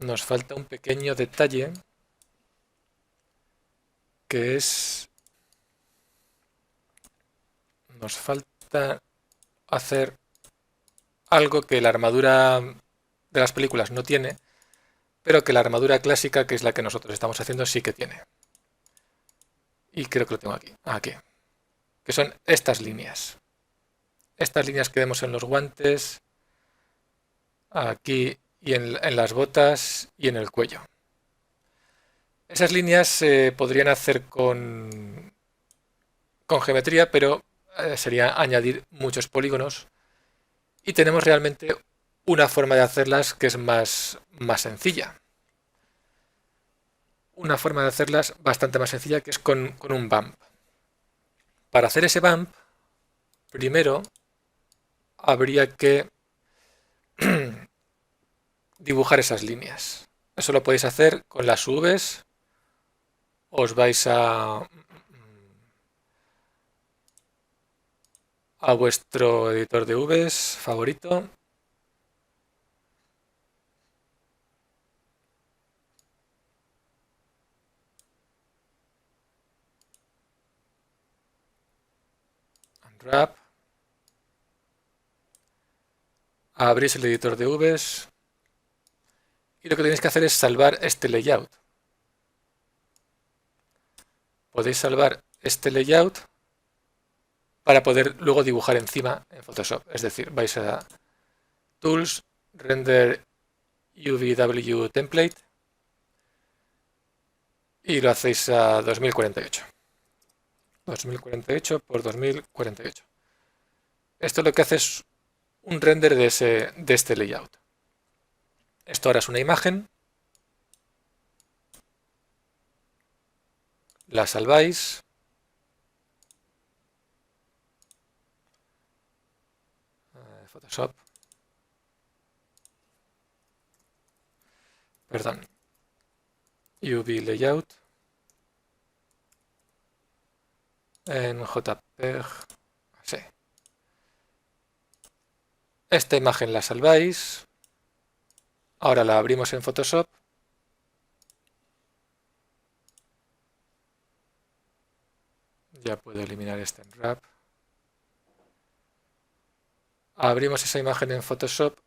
nos falta un pequeño detalle que es, nos falta hacer algo que la armadura de las películas no tiene, pero que la armadura clásica, que es la que nosotros estamos haciendo, sí que tiene. Y creo que lo tengo aquí. Aquí. Que son estas líneas. Estas líneas que vemos en los guantes, aquí y en las botas y en el cuello. Esas líneas se podrían hacer con geometría, pero sería añadir muchos polígonos. Y tenemos realmente una forma de hacerlas que es más sencilla. Una forma de hacerlas bastante más sencilla que es con un bump. Para hacer ese bump, primero habría que dibujar esas líneas. Eso lo podéis hacer con las Vs. Os vais a vuestro editor de Vs favorito. Unwrap. Abrís el editor de Vs. Y lo que tenéis que hacer es salvar este layout. Podéis salvar este layout para poder luego dibujar encima en Photoshop. Es decir, vais a Tools, Render UVW Template y lo hacéis a 2048. 2048 por 2048. Esto lo que hace es un render de este layout. Esto ahora es una imagen. La salváis. Photoshop. Perdón. UV Layout. En JPEG. Sí. Esta imagen la salváis. Ahora la abrimos en Photoshop. Ya puedo eliminar este unwrap. Abrimos esa imagen en Photoshop.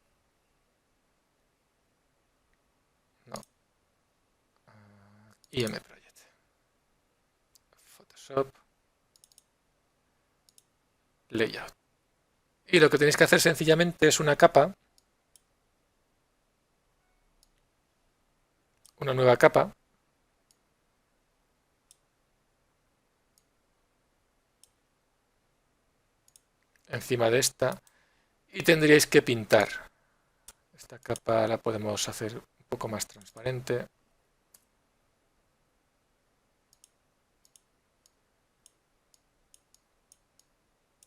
No. IMProject. Photoshop. Layout. Y lo que tenéis que hacer sencillamente es una capa. Una nueva capa. Encima de esta. Y tendríais que pintar. Esta capa la podemos hacer un poco más transparente.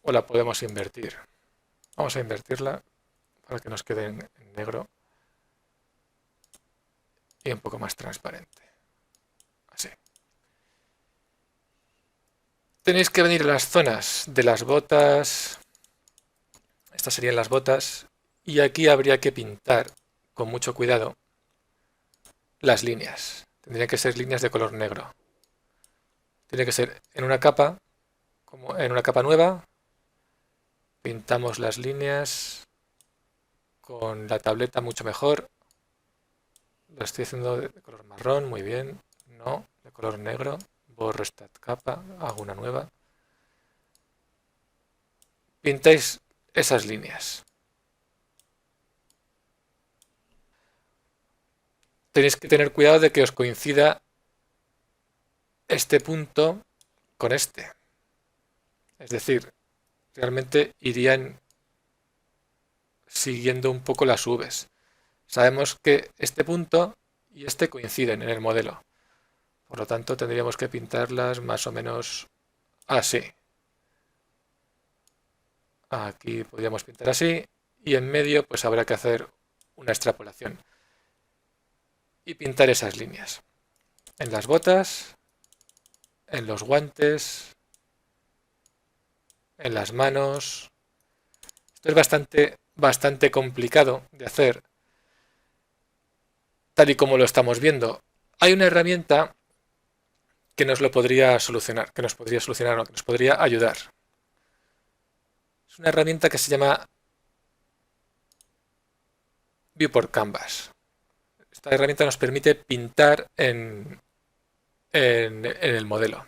O la podemos invertir. Vamos a invertirla para que nos quede en negro y un poco más transparente. Así. Tenéis que venir a las zonas de las botas. Estas serían las botas. Y aquí habría que pintar con mucho cuidado las líneas. Tendrían que ser líneas de color negro. Tiene que ser en una capa, como en una capa nueva. Pintamos las líneas con la tableta mucho mejor. Lo estoy haciendo de color marrón, muy bien. No, de color negro. Borro esta capa, hago una nueva. Pintáis esas líneas. Tenéis que tener cuidado de que os coincida este punto con este. Es decir, realmente irían siguiendo un poco las Vs. Sabemos que este punto y este coinciden en el modelo. Por lo tanto, tendríamos que pintarlas más o menos así. Aquí podríamos pintar así. Y en medio, pues habrá que hacer una extrapolación. Y pintar esas líneas. En las botas, en los guantes, en las manos. Esto es bastante complicado de hacer. tal y como lo estamos viendo. Hay una herramienta que nos lo podría solucionar, que nos podría solucionar o que nos podría ayudar. Es una herramienta que se llama Viewport Canvas. Esta herramienta nos permite pintar en el modelo.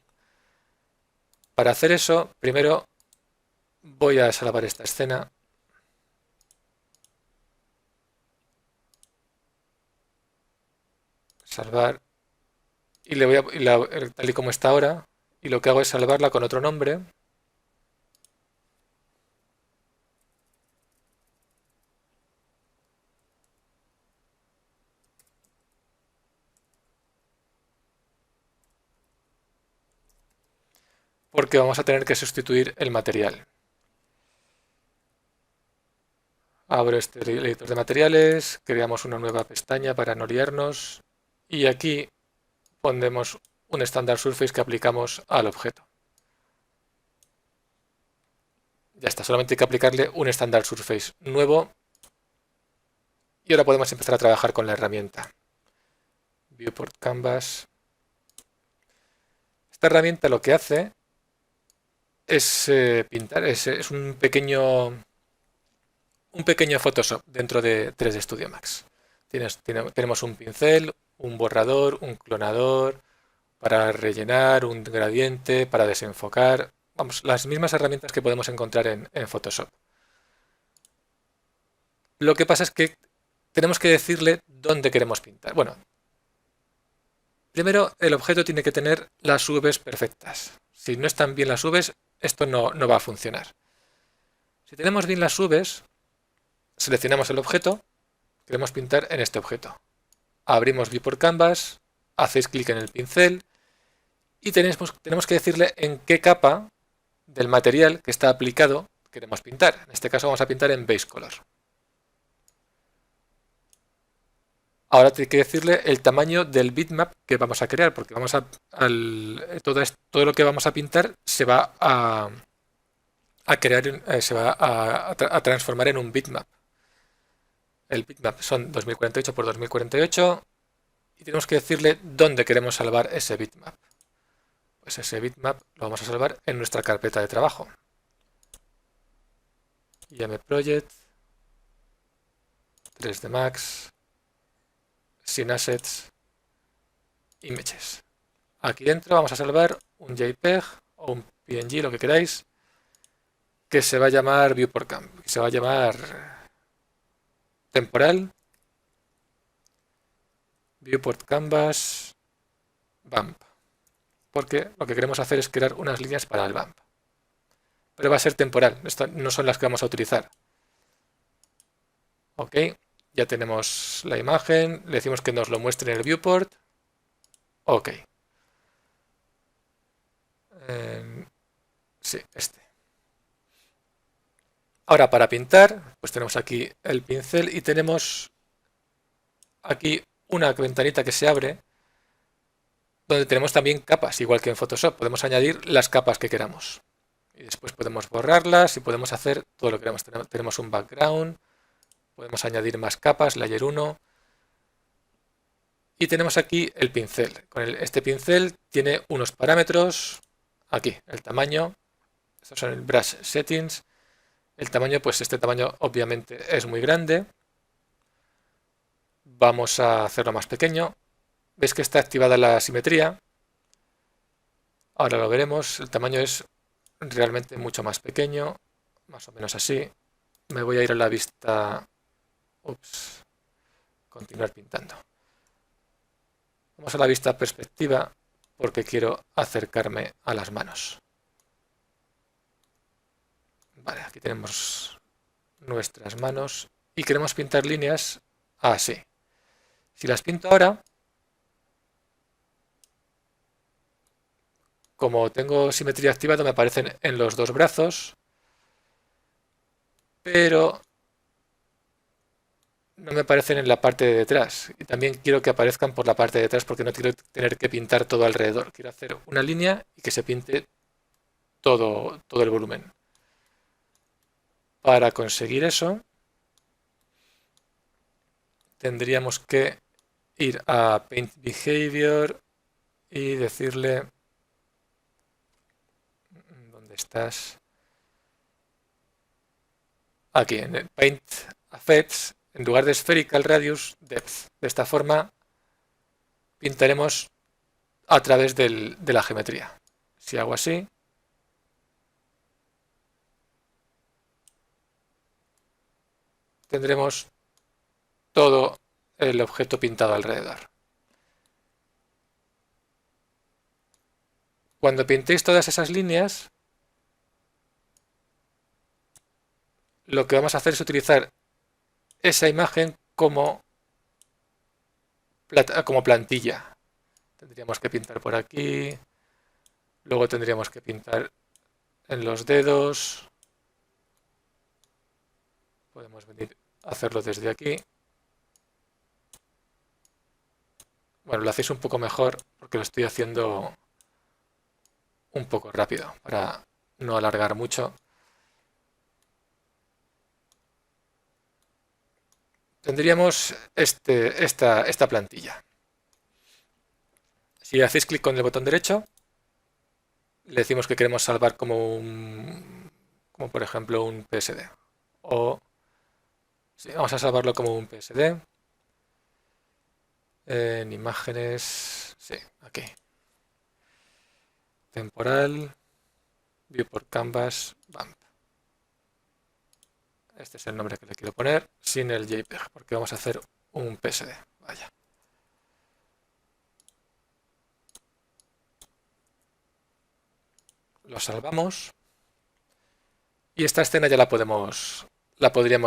Para hacer eso, primero voy a salvar esta escena. Salvar. Y le voy tal y como está ahora. Y lo que hago es salvarla con otro nombre. Porque vamos a tener que sustituir el material. Abro este editor de materiales, creamos una nueva pestaña para no liarnos y aquí pondremos un Standard Surface que aplicamos al objeto. Ya está, solamente hay que aplicarle un Standard Surface nuevo y ahora podemos empezar a trabajar con la herramienta. Viewport Canvas. Esta herramienta lo que hace es pintar, es un pequeño Photoshop dentro de 3D Studio Max. Tenemos un pincel, un borrador, un clonador, para rellenar, un gradiente, para desenfocar. Vamos, las mismas herramientas que podemos encontrar en Photoshop. Lo que pasa es que tenemos que decirle dónde queremos pintar. Bueno, primero el objeto tiene que tener las Vs perfectas. Si no están bien las Vs, esto no va a funcionar. Si tenemos bien las Vs, seleccionamos el objeto, queremos pintar en este objeto. Abrimos Viewport Canvas, hacéis clic en el pincel y tenemos que decirle en qué capa del material que está aplicado queremos pintar. En este caso vamos a pintar en Base Color. Ahora hay que decirle el tamaño del bitmap que vamos a crear, porque todo lo que vamos a pintar se va a crear, se va a transformar en un bitmap. El bitmap son 2048 por 2048 y tenemos que decirle dónde queremos salvar ese bitmap. Pues ese bitmap lo vamos a salvar en nuestra carpeta de trabajo. IM Project, 3D Max, Scene Assets, Images. Aquí dentro vamos a salvar un JPEG o un PNG, lo que queráis, que se va a llamar Viewport Canvas, que se va a llamar temporal, Viewport Canvas, BAMP. Porque lo que queremos hacer es crear unas líneas para el BAMP. Pero va a ser temporal, estas no son las que vamos a utilizar. Ok, ya tenemos la imagen, le decimos que nos lo muestre en el viewport. Ok. Sí, este. Ahora para pintar, pues tenemos aquí el pincel y tenemos aquí una ventanita que se abre donde tenemos también capas, igual que en Photoshop. Podemos añadir las capas que queramos. Y después podemos borrarlas y podemos hacer todo lo que queramos. Tenemos un background, podemos añadir más capas, layer 1. Y tenemos aquí el pincel. Este pincel tiene unos parámetros. Aquí, el tamaño. Estos son el brush settings. El tamaño, pues este tamaño obviamente es muy grande. Vamos a hacerlo más pequeño. ¿Veis que está activada la simetría? Ahora lo veremos. El tamaño es realmente mucho más pequeño. Más o menos así. Me voy a ir a la vista. Ups. Continuar pintando. Vamos a la vista perspectiva porque quiero acercarme a las manos. Vale, aquí tenemos nuestras manos y queremos pintar líneas así. Si las pinto ahora, como tengo simetría activada, me aparecen en los dos brazos, pero no me aparecen en la parte de detrás. Y también quiero que aparezcan por la parte de detrás porque no quiero tener que pintar todo alrededor. Quiero hacer una línea y que se pinte todo el volumen. Para conseguir eso, tendríamos que ir a Paint Behavior y decirle, ¿dónde estás? Aquí en el Paint Effects, en lugar de Spherical Radius, Depth. De esta forma pintaremos a través de la geometría. Si hago así, tendremos todo el objeto pintado alrededor. Cuando pintéis todas esas líneas, lo que vamos a hacer es utilizar esa imagen como plantilla. Tendríamos que pintar por aquí, luego tendríamos que pintar en los dedos. Podemos venir a hacerlo desde aquí. Bueno, lo hacéis un poco mejor porque lo estoy haciendo un poco rápido para no alargar mucho. Tendríamos esta plantilla. Si hacéis clic con el botón derecho, le decimos que queremos salvar como por ejemplo un PSD. O sí, vamos a salvarlo como un PSD. En imágenes, sí, aquí. Temporal, viewport canvas, bump. Este es el nombre que le quiero poner, sin el JPEG, porque vamos a hacer un PSD. Vaya. Lo salvamos. Y esta escena ya la podríamos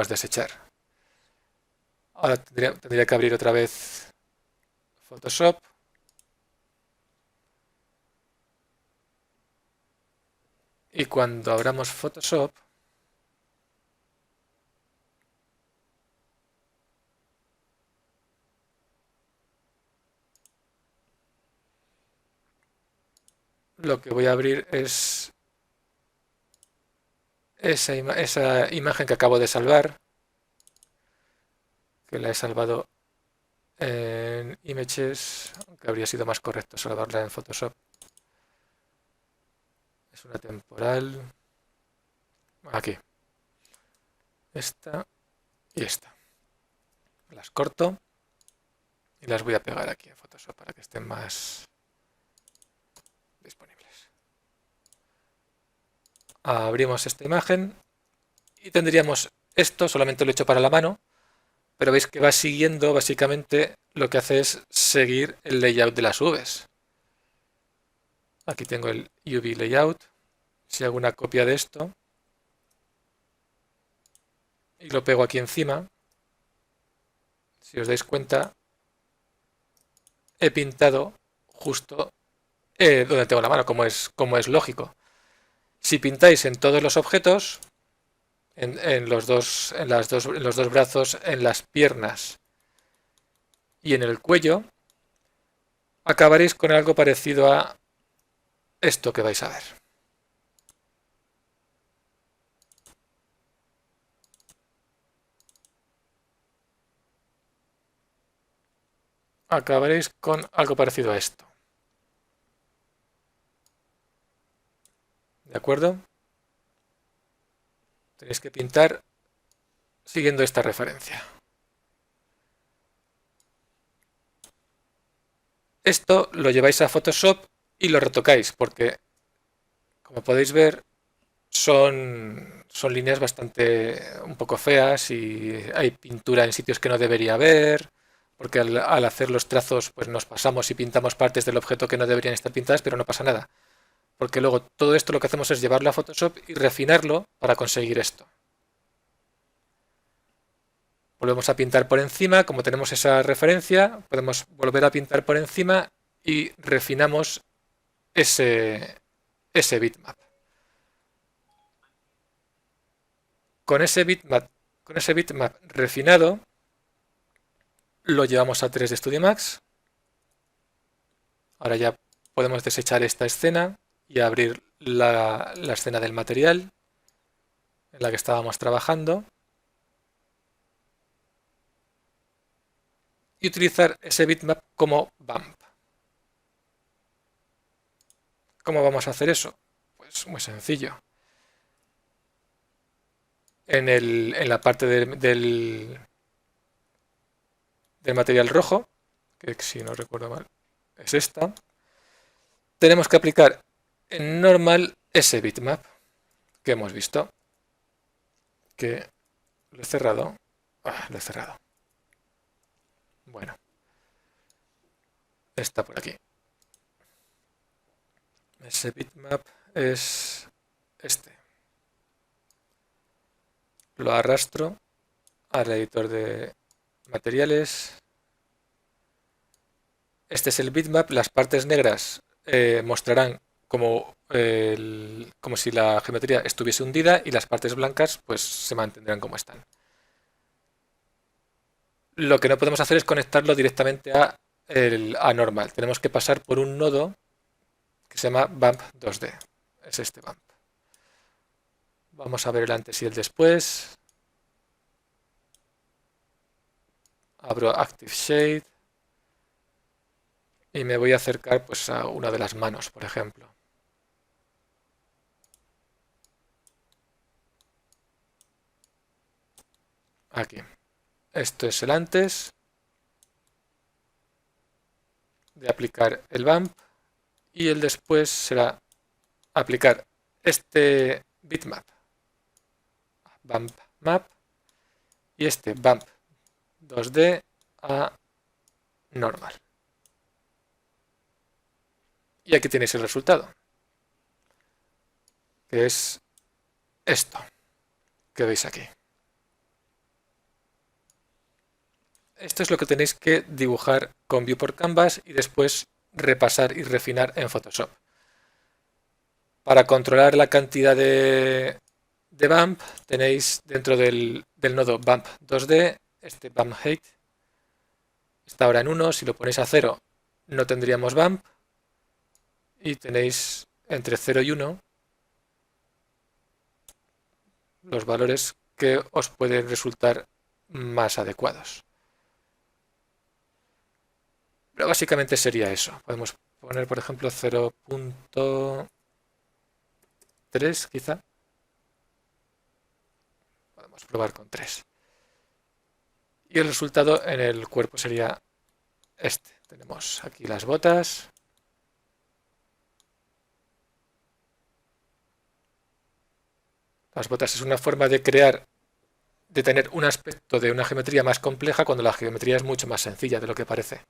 desechar. Ahora tendría que abrir otra vez Photoshop. Y cuando abramos Photoshop, lo que voy a abrir es esa imagen que acabo de salvar, que la he salvado en Images, aunque habría sido más correcto salvarla en Photoshop. Es una temporal. Aquí. Esta y esta. Las corto y las voy a pegar aquí en Photoshop para que estén más disponibles. Abrimos esta imagen y tendríamos esto, solamente lo he hecho para la mano, pero veis que va siguiendo, básicamente lo que hace es seguir el layout de las nubes. Aquí tengo el UV layout. Si hago una copia de esto y lo pego aquí encima, si os dais cuenta, he pintado justo donde tengo la mano, como es lógico. Si pintáis en todos los objetos, en los dos brazos, en las piernas y en el cuello, acabaréis con algo parecido a esto que vais a ver. Acabaréis con algo parecido a esto. ¿De acuerdo? Tenéis que pintar siguiendo esta referencia. Esto lo lleváis a Photoshop y lo retocáis porque, como podéis ver, son líneas bastante un poco feas y hay pintura en sitios que no debería haber, porque al hacer los trazos pues nos pasamos y pintamos partes del objeto que no deberían estar pintadas, pero no pasa nada. Porque luego todo esto lo que hacemos es llevarlo a Photoshop y refinarlo para conseguir esto. Volvemos a pintar por encima, como tenemos esa referencia, podemos volver a pintar por encima y refinamos ese bitmap. Con ese bitmap refinado, lo llevamos a 3D Studio Max. Ahora ya podemos desechar esta escena y abrir la escena del material en la que estábamos trabajando. y utilizar ese bitmap como bump. ¿Cómo vamos a hacer eso? Pues muy sencillo. En la parte del material rojo, que si no recuerdo mal es esta, tenemos que aplicar en normal ese bitmap que hemos visto, que lo he cerrado. Lo he cerrado. Bueno, está por aquí. Ese bitmap es este. Lo arrastro al editor de materiales. Este es el bitmap. Las partes negras mostrarán como si la geometría estuviese hundida y las partes blancas pues se mantendrán como están. Lo que no podemos hacer es conectarlo directamente a normal. Tenemos que pasar por un nodo que se llama bump 2D. Es este bump. Vamos a ver el antes y el después. Abro Active Shade y me voy a acercar pues a una de las manos, por ejemplo. Aquí. Esto es el antes de aplicar el bump y el después será aplicar este bitmap, bump map, y este bump 2D a normal. Y aquí tenéis el resultado, que es esto que veis aquí. Esto es lo que tenéis que dibujar con Viewport Canvas y después repasar y refinar en Photoshop. Para controlar la cantidad de bump tenéis dentro del nodo bump 2D este bump height. Está ahora en 1, si lo ponéis a 0 no tendríamos bump. Y tenéis entre 0 y 1 los valores que os pueden resultar más adecuados. Pero básicamente sería eso. Podemos poner, por ejemplo, 0.3 quizá. Podemos probar con 3. Y el resultado en el cuerpo sería este. Tenemos aquí las botas. Las botas es una forma de tener un aspecto de una geometría más compleja cuando la geometría es mucho más sencilla de lo que parece.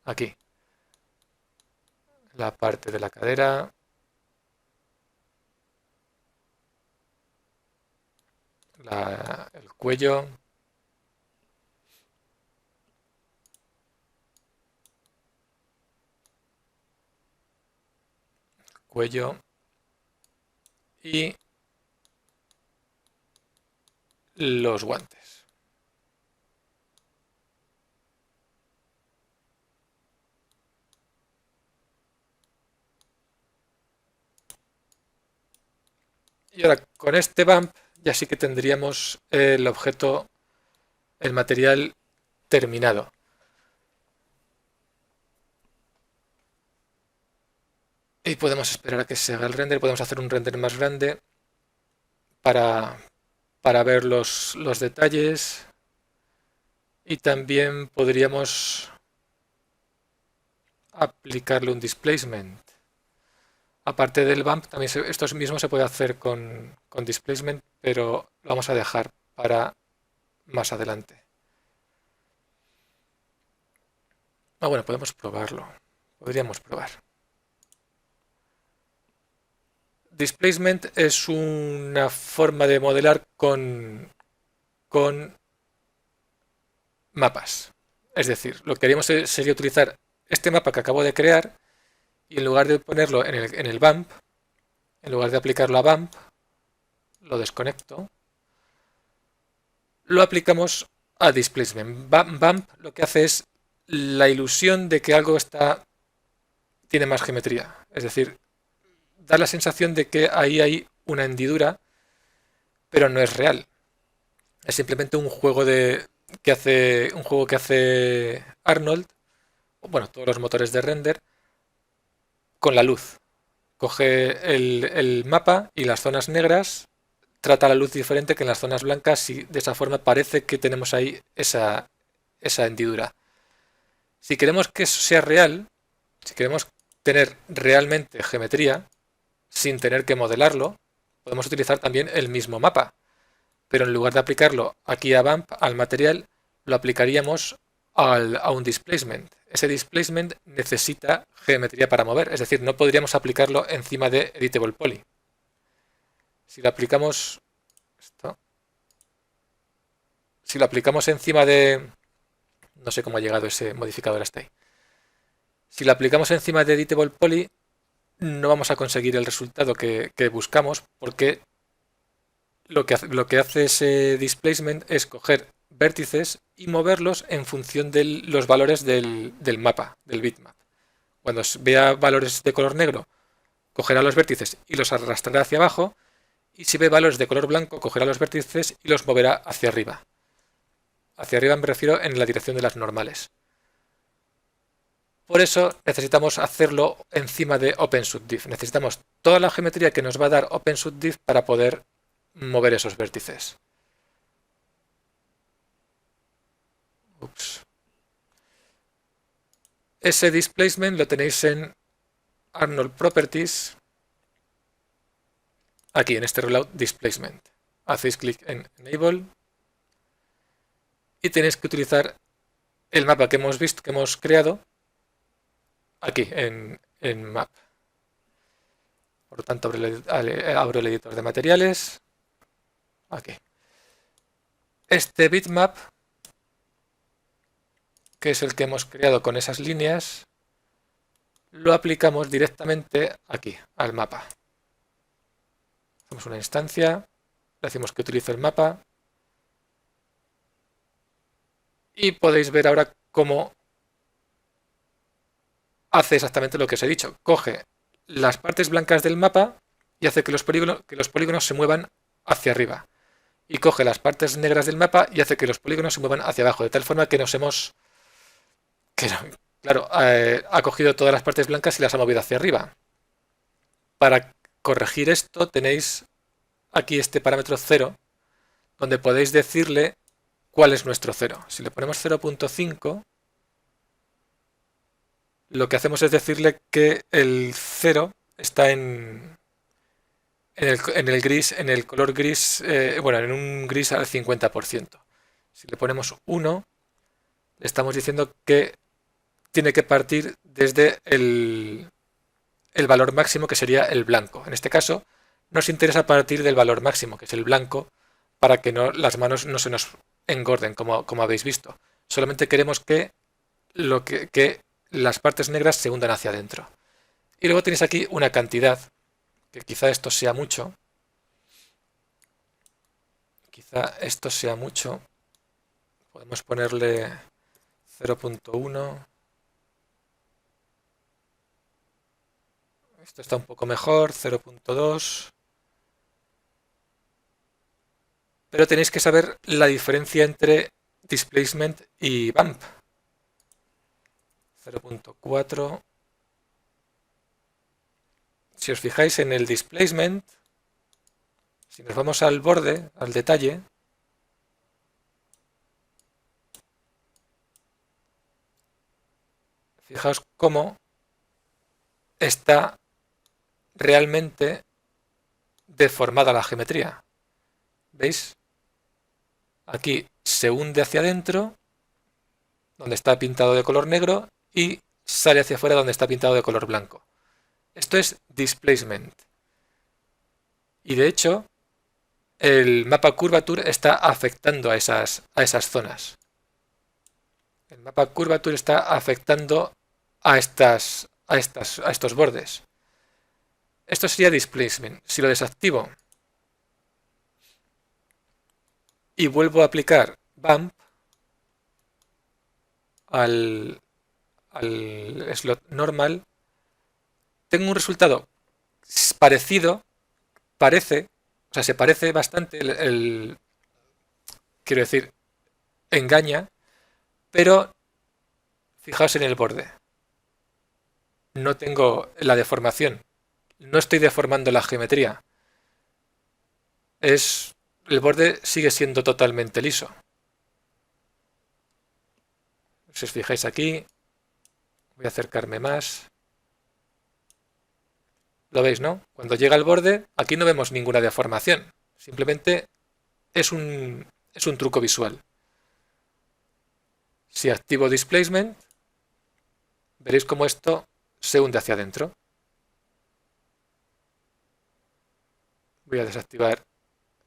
Aquí. La parte de la cadera. El cuello. Cuello. Y los guantes. Y ahora con este bump ya sí que tendríamos el objeto, el material terminado. Y podemos esperar a que se haga el render. Podemos hacer un render más grande para ver los detalles. Y también podríamos aplicarle un displacement. Aparte del bump, también esto mismo se puede hacer con displacement, pero lo vamos a dejar para más adelante. Bueno, podemos probarlo. Podríamos probar. Displacement es una forma de modelar con mapas. Es decir, lo que haríamos sería utilizar este mapa que acabo de crear y en lugar de ponerlo en el bump, en lugar de aplicarlo a bump, lo desconecto, lo aplicamos a displacement. Bump lo que hace es la ilusión de que algo tiene más geometría. Es decir, da la sensación de que ahí hay una hendidura, pero no es real. Es simplemente un juego de un juego que hace Arnold, bueno, todos los motores de render, con la luz. Coge el mapa y las zonas negras, trata la luz diferente que en las zonas blancas y de esa forma parece que tenemos ahí esa hendidura. Si queremos que eso sea real, si queremos tener realmente geometría, sin tener que modelarlo, podemos utilizar también el mismo mapa. Pero en lugar de aplicarlo aquí a Bump, al material, lo aplicaríamos a un displacement. Ese displacement necesita geometría para mover, es decir, no podríamos aplicarlo encima de Editable Poly. Si lo aplicamos si lo aplicamos encima de... No sé cómo ha llegado ese modificador hasta ahí. Si lo aplicamos encima de Editable Poly, no vamos a conseguir el resultado que buscamos, porque lo que hace ese displacement es coger vértices y moverlos en función de los valores del mapa, del bitmap. Cuando vea valores de color negro, cogerá los vértices y los arrastrará hacia abajo, y si ve valores de color blanco, cogerá los vértices y los moverá hacia arriba. Hacia arriba me refiero en la dirección de las normales. Por eso necesitamos hacerlo encima de OpenSUBDIF. Necesitamos toda la geometría que nos va a dar OpenSUBDIF para poder mover esos vértices. Ups. Ese displacement lo tenéis en Arnold Properties, aquí en este Rollout Displacement. Hacéis clic en Enable y tenéis que utilizar el mapa que hemos visto, que hemos creado, aquí en Map. Por lo tanto, abro el editor de materiales. Aquí. Este bitmap, que es el que hemos creado con esas líneas, lo aplicamos directamente aquí, al mapa. Hacemos una instancia, le decimos que utilice el mapa y podéis ver ahora cómo hace exactamente lo que os he dicho. Coge las partes blancas del mapa y hace que los polígonos se muevan hacia arriba. Y coge las partes negras del mapa y hace que los polígonos se muevan hacia abajo, de tal forma que nos hemos... Claro, ha cogido todas las partes blancas y las ha movido hacia arriba. Para corregir esto tenéis aquí este parámetro 0, donde podéis decirle cuál es nuestro 0. Si le ponemos 0.5, lo que hacemos es decirle que el 0 está en el gris, en el color gris, bueno, en un gris al 50%. Si le ponemos 1, le estamos diciendo que tiene que partir desde el valor máximo, que sería el blanco. En este caso, nos interesa partir del valor máximo, que es el blanco, para que las manos no se nos engorden, como habéis visto. Solamente queremos que las partes negras se hundan hacia adentro. Y luego tenéis aquí una cantidad, que quizá esto sea mucho. Quizá esto sea mucho. Podemos ponerle 0.1. Esto está un poco mejor, 0.2. Pero tenéis que saber la diferencia entre displacement y bump. 0.4. Si os fijáis en el displacement, si nos vamos al borde, al detalle, fijaos cómo está realmente deformada la geometría. ¿Veis? Aquí se hunde hacia adentro, donde está pintado de color negro, y sale hacia afuera donde está pintado de color blanco. Esto es displacement. Y de hecho, el mapa curvature está afectando a esas zonas. El mapa curvature está afectando a estos bordes. Esto sería displacement. Si lo desactivo y vuelvo a aplicar bump al slot normal, tengo un resultado parecido, se parece bastante quiero decir, engaña, pero fijaos en el borde. No tengo la deformación. No estoy deformando la geometría. El borde sigue siendo totalmente liso. Si os fijáis aquí, voy a acercarme más. ¿Lo veis, no? Cuando llega al borde, aquí no vemos ninguna deformación. Simplemente es un truco visual. Si activo Displacement, veréis cómo esto se hunde hacia adentro. Voy a desactivar,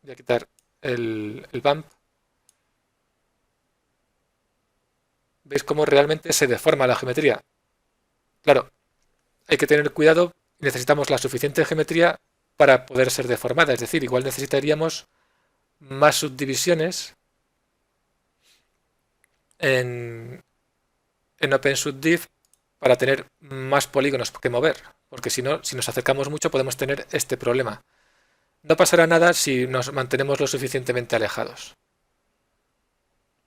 voy a quitar el bump. ¿Veis cómo realmente se deforma la geometría? Claro, hay que tener cuidado. Necesitamos la suficiente geometría para poder ser deformada. Es decir, igual necesitaríamos más subdivisiones en OpenSubDiv para tener más polígonos que mover. Porque si no, si nos acercamos mucho podemos tener este problema. No pasará nada si nos mantenemos lo suficientemente alejados.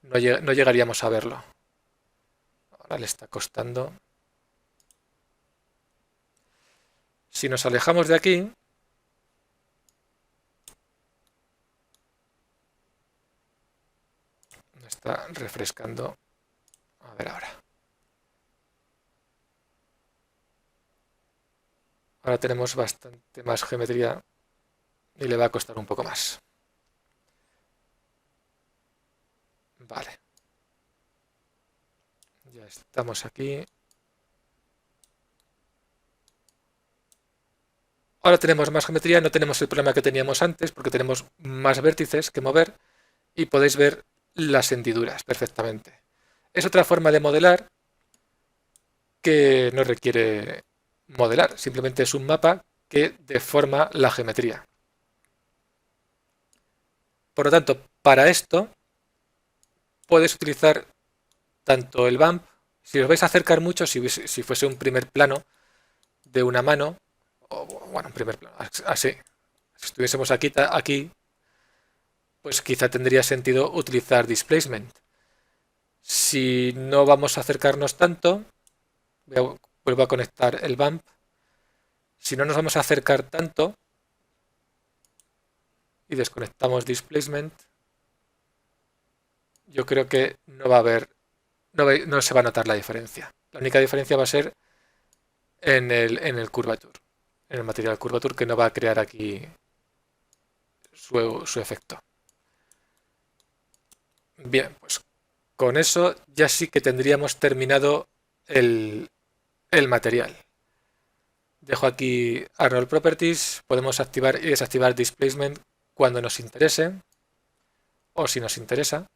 No llegaríamos a verlo. Ahora le está costando. Si nos alejamos de aquí, me está refrescando. A ver ahora. Ahora tenemos bastante más geometría y le va a costar un poco más. Vale. Ya estamos aquí. Ahora tenemos más geometría, no tenemos el problema que teníamos antes porque tenemos más vértices que mover y podéis ver las hendiduras perfectamente. Es otra forma de modelar que no requiere modelar, simplemente es un mapa que deforma la geometría. Por lo tanto, para esto puedes utilizar tanto el bump, si os vais a acercar mucho, si fuese un primer plano de una mano, o bueno, un primer plano, así, si estuviésemos aquí, pues quizá tendría sentido utilizar displacement. Si no vamos a acercarnos tanto, vuelvo a conectar el bump. Si no nos vamos a acercar tanto y desconectamos displacement, yo creo que no va a haber, no se va a notar la diferencia. La única diferencia va a ser en el curvature, en el material curvature, que no va a crear aquí su efecto. Bien, pues con eso ya sí que tendríamos terminado el material. Dejo aquí Arnold Properties, podemos activar y desactivar Displacement cuando nos interese o si nos interesa.